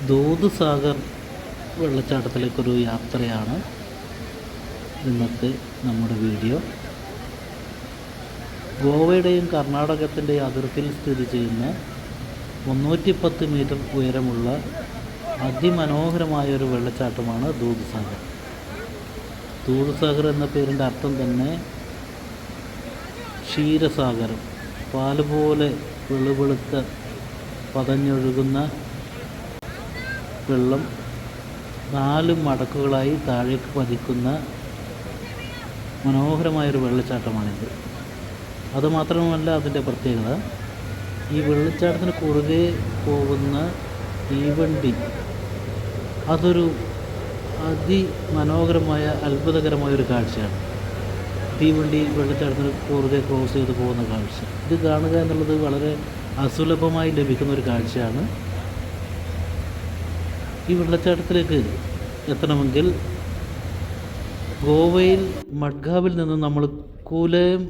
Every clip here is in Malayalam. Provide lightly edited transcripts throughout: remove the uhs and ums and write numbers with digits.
ദൂദ്സാഗർ വെള്ളച്ചാട്ടത്തിലേക്കൊരു യാത്രയാണ് ഇന്നത്തെ നമ്മുടെ വീഡിയോ. ഗോവയുടെയും കർണാടകത്തിൻ്റെയും അതിർത്തിയിൽ സ്ഥിതി ചെയ്യുന്ന 310 മീറ്റർ ഉയരമുള്ള അതിമനോഹരമായൊരു വെള്ളച്ചാട്ടമാണ് ദൂദ്സാഗർ. ദൂദ്സാഗർ എന്ന പേരിൻ്റെ അർത്ഥം തന്നെ ക്ഷീരസാഗരം, പാലുപോലെ വെളുവെളുത്ത പതഞ്ഞൊഴുകുന്ന വെള്ളം 4 മടക്കുകളായി താഴേക്ക് പതിക്കുന്ന മനോഹരമായൊരു വെള്ളച്ചാട്ടമാണിത്. അതുമാത്രമല്ല അതിൻ്റെ പ്രത്യേകത, ഈ വെള്ളച്ചാട്ടത്തിന് കുറുകെ പോകുന്ന തീവണ്ടി അതൊരു അതിമനോഹരമായ അത്ഭുതകരമായൊരു കാഴ്ചയാണ്. തീവണ്ടി വെള്ളച്ചാട്ടത്തിന് കുറുകെ ക്രോസ് ചെയ്ത് പോകുന്ന കാഴ്ച, ഇത് കാണുക എന്നുള്ളത് വളരെ അസുലഭമായി ലഭിക്കുന്ന ഒരു കാഴ്ചയാണ്. ഈ വെള്ളച്ചാട്ടത്തിലേക്ക് എത്തണമെങ്കിൽ ഗോവയിൽ മഡ്ഗാവിൽ നിന്ന് നമ്മൾ കൂലം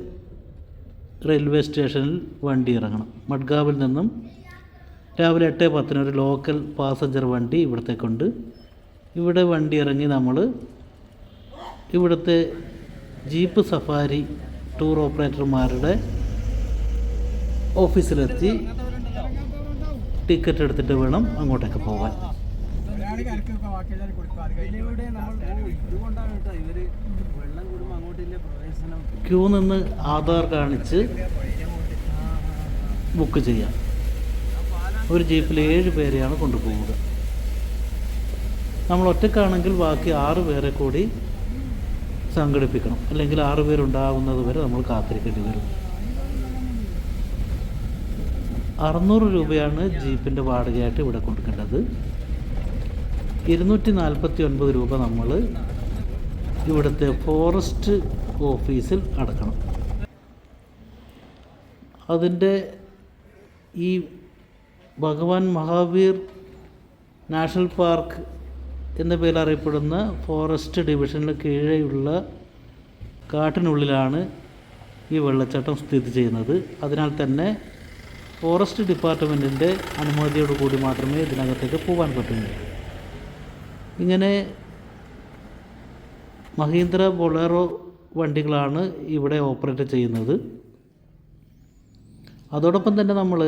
റെയിൽവേ സ്റ്റേഷനിൽ വണ്ടി ഇറങ്ങണം. മഡ്ഗാവിൽ നിന്നും രാവിലെ 8:10 ഒരു ലോക്കൽ പാസഞ്ചർ വണ്ടി ഇവിടത്തേക്കുണ്ട്. ഇവിടെ വണ്ടി ഇറങ്ങി നമ്മൾ ഇവിടുത്തെ ജീപ്പ് സഫാരി ടൂർ ഓപ്പറേറ്റർമാരുടെ ഓഫീസിലെത്തി ടിക്കറ്റ് എടുത്തിട്ട് വേണം അങ്ങോട്ടേക്ക് പോകാൻ. ക്യൂ നിന്ന് ആധാർ കാണിച്ച് ബുക്ക് ചെയ്യാം. ഒരു ജീപ്പിൽ 7 പേരെയാണ് കൊണ്ടുപോവുക. നമ്മൾ ഒറ്റക്കാണെങ്കിൽ ബാക്കി 6 പേരെ കൂടി സംഘടിപ്പിക്കണം, അല്ലെങ്കിൽ 6 പേരുണ്ടാകുന്നത് വരെ നമ്മൾ കാത്തിരിക്കേണ്ടി വരും. 600 രൂപയാണ് ജീപ്പിൻ്റെ വാടകയായിട്ട് ഇവിടെ കൊടുക്കേണ്ടത്. 249 രൂപ നമ്മൾ ഇവിടുത്തെ ഫോറസ്റ്റ് ഓഫീസിൽ അടക്കണം. അതിൻ്റെ ഈ ഭഗവാൻ മഹാവീർ നാഷണൽ പാർക്ക് എന്ന പേരിൽ അറിയപ്പെടുന്ന ഫോറസ്റ്റ് ഡിവിഷന് കീഴെയുള്ള കാട്ടിനുള്ളിലാണ് ഈ വെള്ളച്ചാട്ടം സ്ഥിതി ചെയ്യുന്നത്. അതിനാൽ തന്നെ ഫോറസ്റ്റ് ഡിപ്പാർട്ട്മെൻറ്റിൻ്റെ അനുമതിയോട് കൂടി മാത്രമേ ഇതിനകത്തേക്ക് പോകാൻ പറ്റുള്ളൂ. ഇങ്ങനെ മഹീന്ദ്ര ബൊളേറോ വണ്ടികളാണ് ഇവിടെ ഓപ്പറേറ്റ് ചെയ്യുന്നത്. അതോടൊപ്പം തന്നെ നമ്മൾ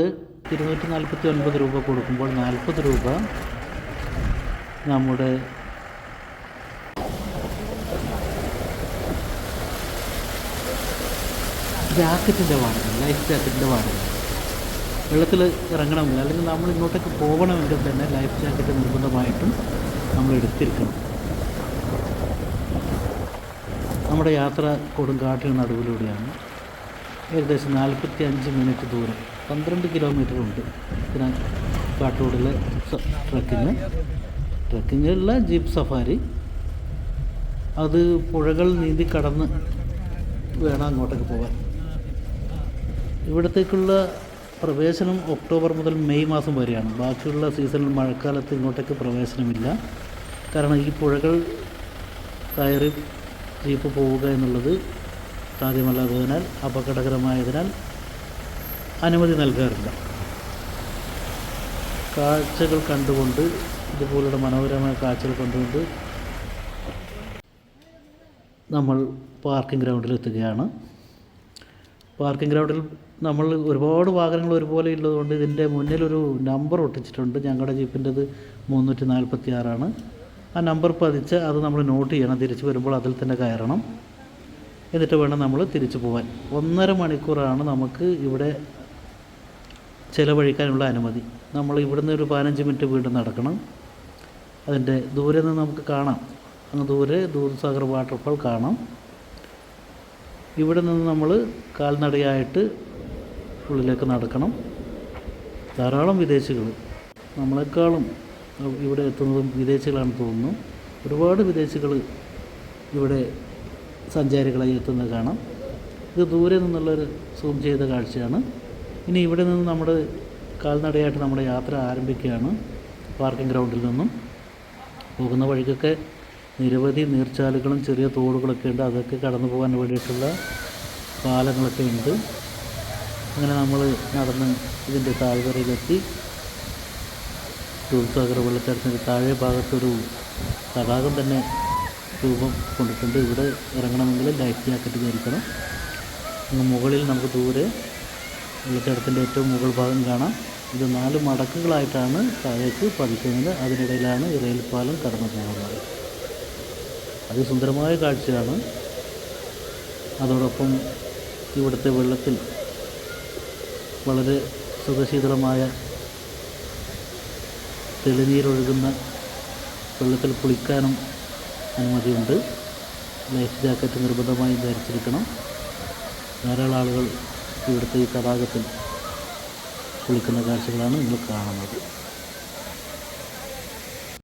249 രൂപ കൊടുക്കുമ്പോൾ 40 രൂപ നമ്മുടെ ജാക്കറ്റിൻ്റെ വാടക, ലൈഫ് ജാക്കറ്റിൻ്റെ വാടക. വെള്ളത്തിൽ ഇറങ്ങണമെങ്കിൽ അല്ലെങ്കിൽ നമ്മൾ ഇങ്ങോട്ടേക്ക് പോകണമെങ്കിൽ തന്നെ ലൈഫ് ജാക്കറ്റ് നിർബന്ധമായിട്ടും നമ്മൾ എടുത്തിരിക്കണം. നമ്മുടെ യാത്ര കൊടുങ്കാട്ടിന് നടുവിലൂടെയാണ്. ഏകദേശം 45 മിനിറ്റ് ദൂരം, 12 കിലോമീറ്റർ ഉണ്ട് ഇതിന് കാട്ടുകൂടിലെ ട്രക്കിങ്ങിലുള്ള ജീപ്പ് സഫാരി. അത് പുഴകൾ നീന്തി കടന്ന് വേണം അങ്ങോട്ടേക്ക് പോകാൻ. ഇവിടത്തേക്കുള്ള പ്രവേശനം ഒക്ടോബർ മുതൽ മെയ് മാസം വരെയാണ്. ബാക്കിയുള്ള സീസണിൽ മഴക്കാലത്ത് ഇങ്ങോട്ടേക്ക് പ്രവേശനമില്ല. കാരണം ഈ പുഴകൾ കയറി ജീപ്പ് പോവുക എന്നുള്ളത് സാധ്യമല്ലാത്തതിനാൽ, അപകടകരമായതിനാൽ അനുമതി നൽകാറില്ല. കാഴ്ചകൾ കണ്ടുകൊണ്ട്, ഇതുപോലുള്ള മനോഹരമായ കാഴ്ചകൾ കണ്ടുകൊണ്ട് നമ്മൾ പാർക്കിംഗ് ഗ്രൗണ്ടിൽ എത്തുകയാണ്. പാർക്കിംഗ് ഗ്രൗണ്ടിൽ നമ്മൾ ഒരുപാട് വാഹനങ്ങൾ ഒരുപോലെ ഉള്ളതുകൊണ്ട് ഇതിൻ്റെ മുന്നിലൊരു നമ്പർ ഒട്ടിച്ചിട്ടുണ്ട്. ഞങ്ങളുടെ ജീപ്പിൻ്റെത് 346 ആ നമ്പർ പതിച്ച് അത് നമ്മൾ നോട്ട് ചെയ്യണം. തിരിച്ച് വരുമ്പോൾ അതിൽ തന്നെ കയറണം. എന്നിട്ട് വേണം നമ്മൾ തിരിച്ചു പോകാൻ. 1.5 മണിക്കൂറാണ് നമുക്ക് ഇവിടെ ചിലവഴിക്കാനുള്ള അനുമതി. നമ്മൾ ഇവിടുന്ന് ഒരു 15 മിനിറ്റ് വീണ്ടും നടക്കണം. അതിൻ്റെ ദൂരെ നിന്ന് നമുക്ക് കാണാം, അങ്ങ് ദൂരെ ദൂദ്സാഗർ വാട്ടർഫാൾ കാണാം. ഇവിടെ നിന്ന് നമ്മൾ കാൽനടയായിട്ട് ഉള്ളിലേക്ക് നടക്കണം. ധാരാളം വിദേശികൾ, നമ്മളെക്കാളും ഇവിടെ എത്തുന്നതും വിദേശികളാണെന്ന് തോന്നുന്നു. ഒരുപാട് വിദേശികൾ ഇവിടെ സഞ്ചാരികളായി എത്തുന്നത് കാണാം. ഇത് ദൂരെ നിന്നുള്ളൊരു സൂം ചെയ്ത കാഴ്ചയാണ്. ഇനി ഇവിടെ നിന്ന് നമ്മുടെ കാൽനടയായിട്ട് നമ്മുടെ യാത്ര ആരംഭിക്കുകയാണ്. പാർക്കിംഗ് ഗ്രൗണ്ടിൽ നിന്നും പോകുന്ന വഴിക്കൊക്കെ നിരവധി നീർച്ചാലുകളും ചെറിയ തോടുകളൊക്കെ ഉണ്ട്. അതൊക്കെ കടന്നു പോകാൻ വേണ്ടിയിട്ടുള്ള പാലങ്ങളൊക്കെ ഉണ്ട്. അങ്ങനെ നമ്മൾ നടന്ന് ഇതിൻ്റെ താഴ്വരയിലെത്തി ദൂദ്സാഗർ വെള്ളച്ചാട്ടത്തിൻ്റെ താഴെ ഭാഗത്തൊരു തടാകം തന്നെ രൂപം കൊണ്ടിട്ടുണ്ട്. ഇവിടെ ഇറങ്ങണമെങ്കിൽ ലൈഫ് ജാക്കറ്റ് ധരിക്കണം. അങ്ങ് മുകളിൽ നമുക്ക് ദൂരെ വെള്ളച്ചാട്ടത്തിൻ്റെ ഏറ്റവും മുകൾ ഭാഗം കാണാം. ഇത് 4 മടക്കുകളായിട്ടാണ് താഴേക്ക് പതിക്കുന്നത്. അതിനിടയിലാണ് ഈ റെയിൽപ്പാലം കടന്നു പോകുന്നത്. അതിസുന്ദരമായ കാഴ്ചയാണ്. അതോടൊപ്പം ഇവിടുത്തെ വെള്ളത്തിൽ വളരെ സുഖശീതളമായ തെളിനീരൊഴുകുന്ന വെള്ളത്തിൽ കുളിക്കാനും അനുമതിയുണ്ട്. ലൈഫ് ജാക്കറ്റ് നിർബന്ധമായും ധരിച്ചിരിക്കണം. ധാരാളം ആളുകൾ ഇവിടുത്തെ ഈ തടാകത്തിൽ കുളിക്കുന്ന കാഴ്ചകളാണ് നിങ്ങൾ കാണുന്നത്.